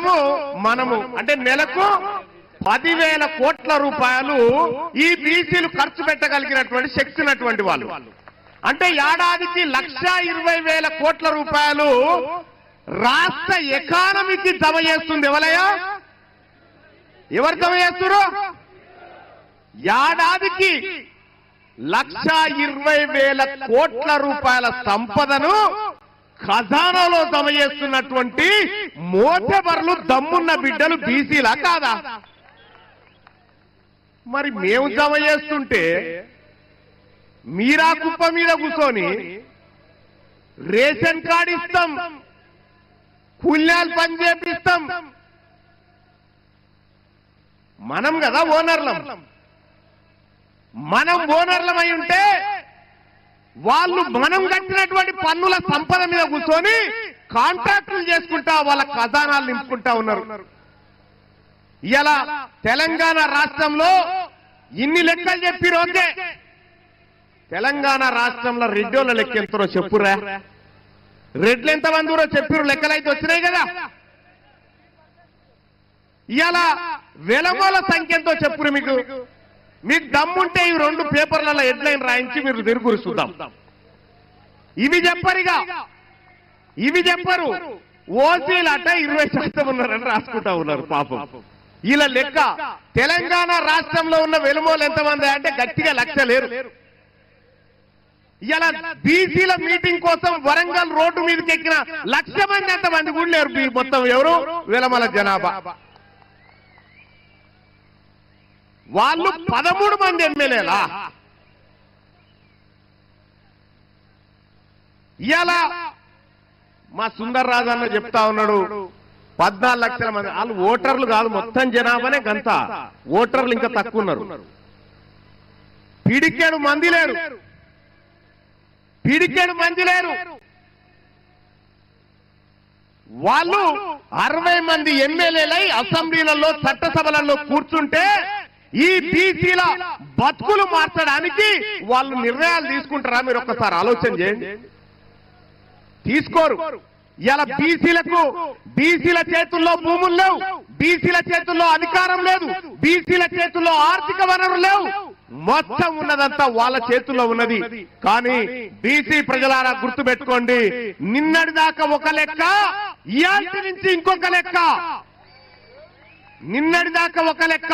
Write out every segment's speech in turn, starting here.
సంక్షేమము మనము అంటే నెలకు 10,000 కోట్ల రూపాయలు ఈ బీసీలు ఖర్చు పెట్టగలిగినటువంటి శక్తి ఉన్నటువంటి వాళ్ళు. అంటే ఏడాదికి 1,20,000 కోట్ల రూపాయలు రాష్ట్ర ఎకానమీకి జమ చేస్తుంది. ఎవరయ్యా? ఎవరు జమ చేస్తున్నారు? ఏడాదికి 1,20,000 కోట్ల రూపాయల సంపదను ఖజానాలో జమ చేస్తున్నటువంటి మోటబర్లు దమ్మున్న బిడ్డలు బీసీలా కాదా? మరి మేము జమ చేస్తుంటే మీరా కుప్ప మీద కూర్చొని రేషన్ కార్డు ఇస్తాం, కూల్యాలు పని చేపిస్తాం. మనం కదా ఓనర్లం. మనం ఓనర్లమై ఉంటే వాళ్ళు మనం కట్టినటువంటి పన్నుల సంపద మీద కూర్చొని కాంట్రాక్టులు చేసుకుంటా వాళ్ళ ఖజానాలు నింపుకుంటా ఉన్నారు. ఇలా తెలంగాణ రాష్ట్రంలో ఇన్ని లెక్కలు చెప్పిరు. ఓకే, తెలంగాణ రాష్ట్రంలో రెడ్డోళ్ళ లెక్క ఎంతరో చెప్పురా. రెడ్లు ఎంతమంది ఊరో చెప్పిరు, లెక్కలు అయితే వచ్చినాయి కదా. ఇలా వెలమోల సంఖ్య ఎంతో చెప్పురు. మీకు దమ్ముంటే ఈ 2 పేపర్లలో హెడ్లైన్ రాయించి మీరు తిరుగురు చూద్దాం. ఇవి చెప్పరిగా, ఇవి చెప్పరు. ఓసీలట 20% ఉన్నారని రాసుకుంటా ఉన్నారు పాపం. ఇలా లెక్క తెలంగాణ రాష్ట్రంలో ఉన్న వెలుమోలు ఎంతమంది అంటే గట్టిగా 1,00,000 లేరు. ఇలా బీసీల మీటింగ్ కోసం వరంగల్ రోడ్డు మీదకి ఎక్కిన 1,00,000 మంది ఎంతమంది కూడా లేరు. మొత్తం ఎవరు? వెలమల జనాభా. వాళ్ళు 13 మంది ఎమ్మెల్యేలా. ఇలా మా సుందర్ రాజు అన్న చెప్తా ఉన్నాడు 14 లక్షల మంది. వాళ్ళు ఓటర్లు కాదు, మొత్తం జనాభానే గంత. ఓటర్లు ఇంకా తక్కువ ఉన్నారు. పిడికేడు మంది లేరు, పిడికేడు మంది లేరు. వాళ్ళు 60 మంది ఎమ్మెల్యేలై అసెంబ్లీలలో చట్టసభలలో కూర్చుంటే ఈ బీసీల బతుకులు మార్చడానికి వాళ్ళు నిర్ణయాలు తీసుకుంటారా? మీరు ఒక్కసారి ఆలోచన చేయండి. తీసుకోరు. ఇలా బీసీల చేతుల్లో భూములు లేవు, బీసీల చేతుల్లో అధికారం లేదు, బీసీల చేతుల్లో ఆర్థిక వనరులు లేవు. మొత్తం ఉన్నదంతా వాళ్ళ చేతుల్లో ఉన్నది. కానీ బీసీ ప్రజలారా గుర్తుపెట్టుకోండి, నిన్నటి దాకా ఒక లెక్క, ఇయాల్టి నుంచి ఇంకొక లెక్క. నిన్నటి దాకా ఒక లెక్క.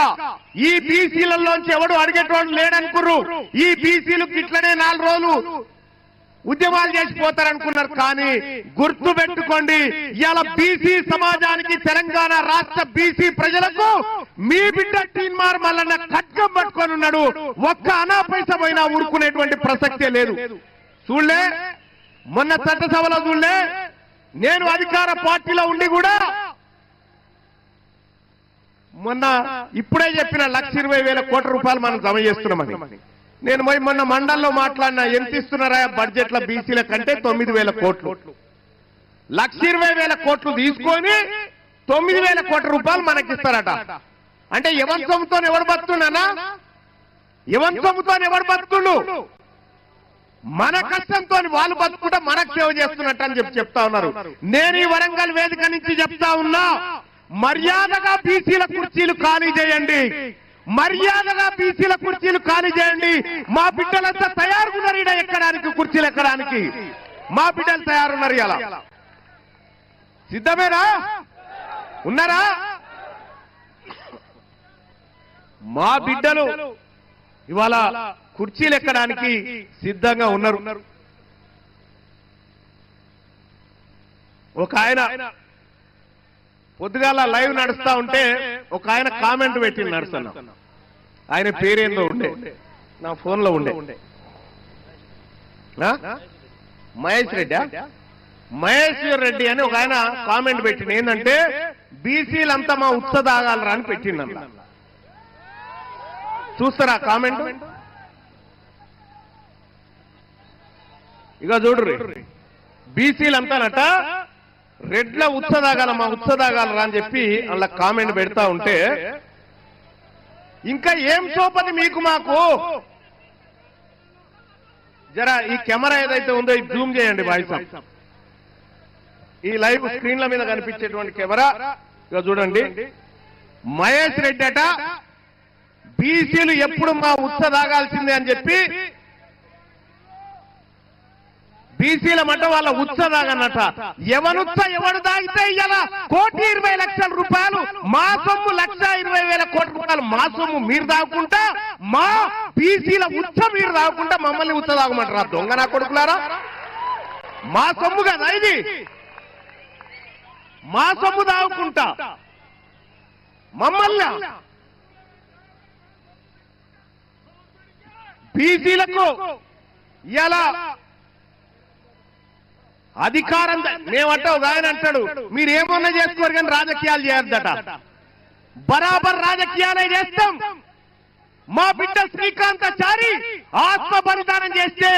ఈ బీసీలలోంచి ఎవడు అడిగేటోడు లేడనుకుర్రు. ఈ బీసీలకు ఇట్లనే 4 రోజులు ఉద్యమాలు చేసిపోతారనుకున్నారు. కానీ గుర్తు పెట్టుకోండి, ఇవాళ బీసీ సమాజానికి, తెలంగాణ రాష్ట్ర బీసీ ప్రజలకు మీ బిడ్డ టీన్మార్ మల్లన్న ఖడ్గం పట్టుకొని ఉన్నాడు. ఒక్క అనా పైస పోయినా ఊరుకునేటువంటి ప్రసక్తే లేదు. చూడలే మొన్న చట్టసభలో, చూడలే నేను అధికార పార్టీలో ఉండి కూడా మొన్న ఇప్పుడే చెప్పిన 1,20,000 కోట్ల రూపాయలు మనం జమ చేస్తున్నామని. నేను మొన్న మండల్లో మాట్లాడినా, ఎంత ఇస్తున్నారా బడ్జెట్ల బీసీల కంటే 9,000 కోట్లు. 1,20,000 కోట్లు తీసుకొని 9,000 కోట్ల రూపాయలు మనకిస్తారట. అంటే ఎవరి సొమ్ముతో ఎవరు బతుకున్నానా? ఎవరి సొమ్ముతో ఎవరు బతుకుడు? మన కష్టంతో వాళ్ళు బతుకుంటే మనకు సేవ చేస్తున్నట్టు అని చెప్తా ఉన్నారు. నేను ఈ వరంగల్ వేదిక నుంచి చెప్తా ఉన్నా, మర్యాదగా బీసీల కుర్చీలు ఖాళీ చేయండి, మర్యాదగా బీసీల కుర్చీలు ఖాళీ చేయండి. మా బిడ్డలంతా తయారున్నారు ఈడ ఎక్కడానికి, కుర్చీలు ఎక్కడానికి మా బిడ్డలు తయారున్నారు. ఇలా సిద్ధమేనా? ఉన్నారా? మా బిడ్డలు ఇవాళ కుర్చీలు ఎక్కడానికి సిద్ధంగా ఉన్నారు. ఒక ఆయన పొద్దుగాల లైవ్ నడుస్తా ఉంటే ఒక ఆయన కామెంట్ పెట్టి నడుస్తున్నా. ఆయన పేరేందో ఉండే, నా ఫోన్ లో ఉండే. మహేశ్వర్ రెడ్డి అని ఒక ఆయన కామెంట్ పెట్టింది. ఏంటంటే బీసీలంతా మా ఉత్సదాగాలరా అని పెట్టిందన్న. చూస్తారా కామెంట్? ఇక చూడరు, బీసీలంతానట రెడ్ల ఉత్సదాగాల, మా ఉత్సదాగాలరా అని చెప్పి అలా కామెంట్ పెడతా ఉంటే, ఇంకా ఏం సోపది మీకు మాకు? జరా ఈ కెమెరా ఏదైతే ఉందో ఇది జూమ్ చేయండి బాయ్స్. ఈ లైవ్ స్క్రీన్ల మీద కనిపించేటువంటి కెమెరా ఇక చూడండి, మహేష్ రెడ్డి అట బీసీలు ఎప్పుడు మా ఉత్స తాగాల్సిందే అని చెప్పి బీసీల మట వాళ్ళ ఉత్స తాగనట. ఎవనుత్స ఎవడు తాగితే ఇలా ₹1,20,00,000 మా సొమ్ము ₹1,20,000 మా సొమ్ము మీరు తాగుకుంటా, మా బీసీల ఉత్స మీరు తాగుకుంటా మమ్మల్ని ఉత్స తాగమంటారా దొంగ నా కొడుకులారా? మా సొమ్ము కదా ఇది, మా సొమ్ము తాగుకుంటా మమ్మల్ని బీసీలకు ఇలా అధికారం మేమంటే ఒక ఆయన అంటాడు మీరేమన్నా చేసుకోరు కానీ రాజకీయాలు చేయొద్దట. బరాబర్ రాజకీయాలే చేస్తాం. మా బిడ్డ శ్రీకాంతాచారి ఆత్మ బలిదానం చేస్తే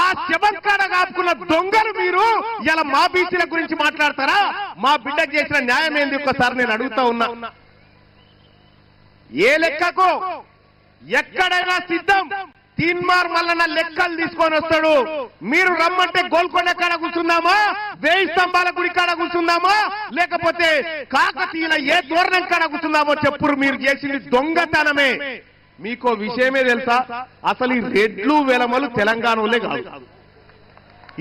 ఆ శవంకాడ కాపుకున్న దొంగలు మీరు ఇలా మా బీసీల గురించి మాట్లాడతారా? మా బిడ్డకు చేసిన న్యాయం ఏంది ఒక్కసారి నేను అడుగుతా ఉన్నా. ఏ లెక్కకు ఎక్కడైనా సిద్ధం. తీన్మార్ మల్లన్న లెక్కలు తీసుకొని వస్తాడు. మీరు రమ్మంటే గోల్కొండ కాడ కూర్చుందామా, 1000 స్తంభాల గుడి కాడ కూర్చుందామా, లేకపోతే కాకతీయుల ఏ దూరణం కాడ కూర్చుందామో చెప్పురు. మీరు చేసింది దొంగతనమే. మీకో విషయమే తెలుసా? అసలు ఈ రెడ్లు వెలమలు తెలంగాణలో కాదు.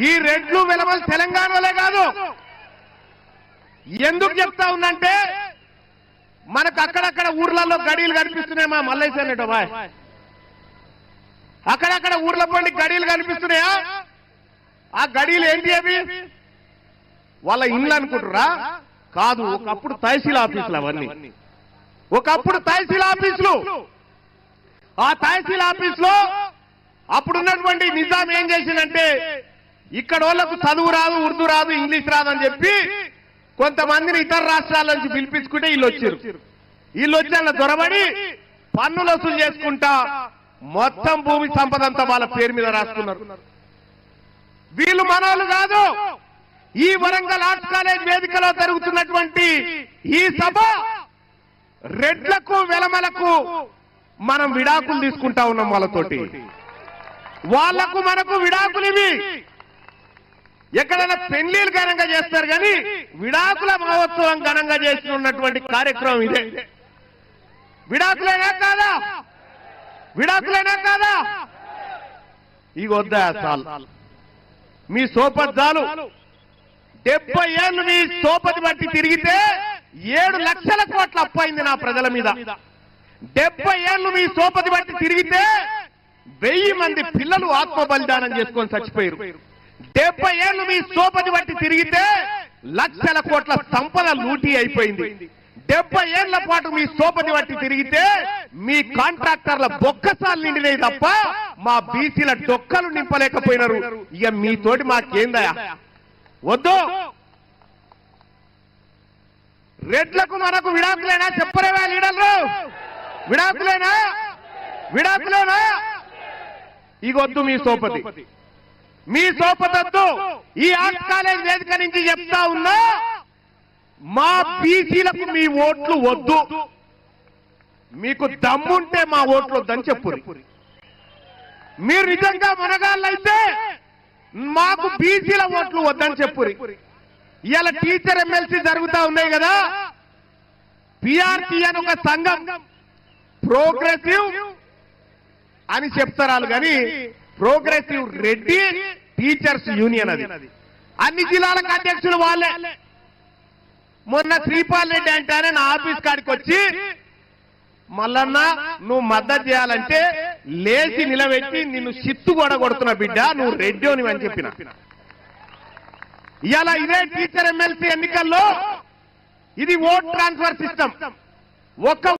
ఈ రెడ్లు వెలమలు తెలంగాణలో కాదు. ఎందుకు చెప్తా ఉందంటే మనకు అక్కడక్కడ ఊర్లలో గడియలు కనిపిస్తున్నాయి. మా మల్లయ్య అనేటో బాయ్, అక్కడక్కడ ఊర్ల పండి గడియలు కనిపిస్తున్నాయా? ఆ గడియలు ఏంటి అవి? వాళ్ళ ఇండ్లు అనుకుంటురా? కాదు, ఒకప్పుడు తహసీల్ ఆఫీసులు అవన్నీ. ఒకప్పుడు తహసీల్ ఆఫీసులు. ఆ తహసీల్ ఆఫీసులో అప్పుడున్నటువంటి నిజాం ఏం చేసిందంటే ఇక్కడ వాళ్ళకు చదువు రాదు, ఉర్దూ రాదు, ఇంగ్లీష్ రాదు అని చెప్పి కొంతమందిని ఇతర రాష్ట్రాల నుంచి పిలిపించుకుంటే వీళ్ళు వచ్చారు. వీళ్ళు వచ్చి అలా దొరబడి పన్నులు వసూలు చేసుకుంటా మొత్తం భూమి సంపద అంతా వాళ్ళ పేరు మీద రాసుకున్నారు. వీళ్ళు మనోళ్ళు కాదు. ఈ వరంగల్ ఆర్ట్స్ కాలేజ్ వేదికలో జరుగుతున్నటువంటి ఈ సభ రెడ్లకు వెలమలకు మనం విడాకులు తీసుకుంటా ఉన్నాం వాళ్ళతోటి. వాళ్లకు మనకు విడాకులు ఇవి. ఎక్కడైనా పెళ్లిళ్ళు ఘనంగా చేస్తారు కానీ విడాకుల మహోత్సవం ఘనంగా చేస్తున్నటువంటి కార్యక్రమం ఇదే. విడాకులైనా కాదా? విడాకులైనా కాదా? ఇక వద్దా చాలు మీ సోపద్దాలు. 70 ఏళ్ళు మీ సోపతి బట్టి తిరిగితే 7 లక్షల కోట్ల అప్పయింది నా ప్రజల మీద. 70 ఏళ్ళు మీ సోపతి బట్టి తిరిగితే 1000 మంది పిల్లలు ఆత్మ బలిదానం చేసుకొని చచ్చిపోయారు. 70 ఏళ్ళు మీ సోపతి బట్టి తిరిగితే లక్షల కోట్ల సంపద లూటీ అయిపోయింది. 70 ఏళ్ల పాటు మీ సోపతి బట్టి తిరిగితే మీ కాంట్రాక్టర్ల బొక్కసాలు నిండినాయి తప్ప మా బీసీల డొక్కలు నింపలేకపోయినారు. ఇక మీతోటి మాకేందయా? వద్దు. రెడ్లకు మనకు విడాకులేనా? చెప్పరేవా లీడర్లు? విడాకులేనా? విడాకులేనా? ఇక వద్దు మీ సోపతి. మీ సోపతొద్దు. ఈ ఆర్ట్స్ కాలేజ్ వేదిక నుంచి చెప్తా ఉన్నా, మా బీసీలకు మీ ఓట్లు వద్దు. మీకు దమ్ముంటే మా ఓట్లు వద్దని చెప్పు. మీరు నిజంగా మనగాళ్ళైతే మాకు బీసీల ఓట్లు వద్దని చెప్పు. ఇవాళ టీచర్ ఎమ్మెల్సీ జరుగుతా ఉన్నాయి కదా. పిఆర్టీ అని ఒక సంఘం, ప్రోగ్రెసివ్ అని చెప్తారు కానీ ప్రోగ్రెసివ్ రెడ్డి టీచర్స్ యూనియన్ అది. అన్ని జిల్లాలకు అధ్యక్షులు వాళ్ళే. మొన్న శ్రీపాల్ రెడ్డి అంటేనే నా ఆఫీస్ కాడికి వచ్చి మల్లన్న నువ్వు మద్దతు చేయాలంటే లేచి నిలబెట్టి నిన్ను చిత్తు కూడా కొడుతున్నా బిడ్డ, నువ్వు రెడ్డి అని చెప్పిన. ఇవాళ ఇదే టీచర్ ఎమ్మెల్సీ ఎన్నికల్లో ఇది ఓట్ ట్రాన్స్ఫర్ సిస్టమ్. ఒక్క